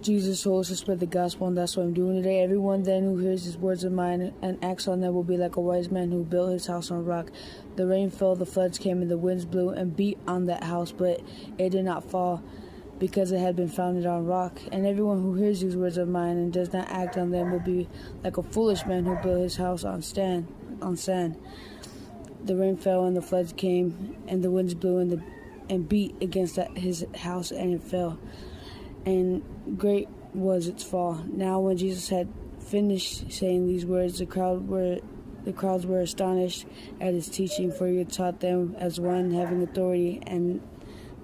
Jesus told us to spread the gospel, and that's what I'm doing today. Everyone then who hears these words of mine and acts on them will be like a wise man who built his house on rock. The rain fell, the floods came, and the winds blew and beat on that house, but it did not fall, because it had been founded on rock. And everyone who hears these words of mine and does not act on them will be like a foolish man who built his house on sand. The rain fell, and the floods came, and the winds blew and beat against his house, and it fell. And great was its fall. Now when Jesus had finished saying these words, the crowds were astonished at his teaching, for he had taught them as one having authority and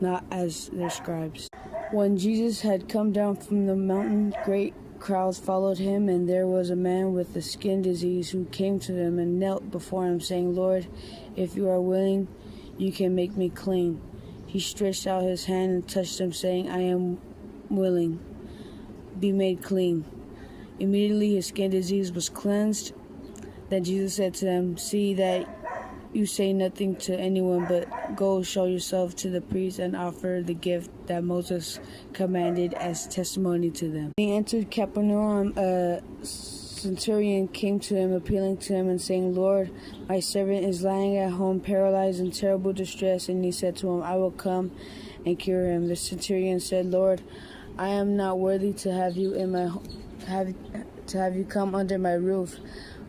not as their scribes. When Jesus had come down from the mountain, great crowds followed him, and there was a man with a skin disease who came to him and knelt before him, saying, "Lord, if you are willing, you can make me clean." He stretched out his hand and touched him, saying, "I am willing, be made clean." Immediately his skin disease was cleansed. Then Jesus said to them, "See that you say nothing to anyone, but go show yourself to the priest and offer the gift that Moses commanded as testimony to them." When he entered Capernaum, a centurion came to him, appealing to him and saying, "Lord, my servant is lying at home, paralyzed in terrible distress." And he said to him, "I will come and cure him." The centurion said, "Lord, I am not worthy to have you come under my roof,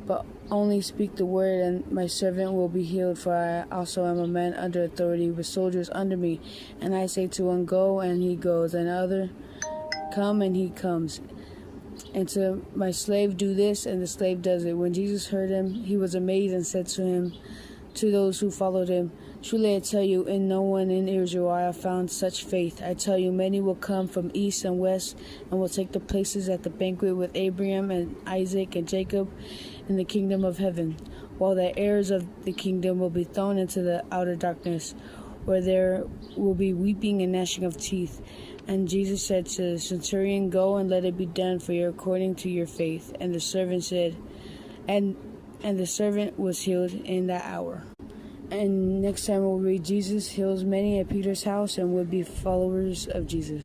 but only speak the word, and my servant will be healed. For I also am a man under authority, with soldiers under me. And I say to one, 'Go,' and he goes, and other, 'Come,' and he comes. And to my slave, 'Do this,' and the slave does it." When Jesus heard him, he was amazed and said to those who followed him, "Truly I tell you, in no one in Israel I have found such faith. I tell you, many will come from east and west and will take the places at the banquet with Abraham and Isaac and Jacob in the kingdom of heaven, while the heirs of the kingdom will be thrown into the outer darkness, where there will be weeping and gnashing of teeth." And Jesus said to the centurion, "Go and let it be done for you according to your faith." And the servant said, and the servant was healed in that hour. And next time we'll read Jesus heals many at Peter's house and would be followers of Jesus.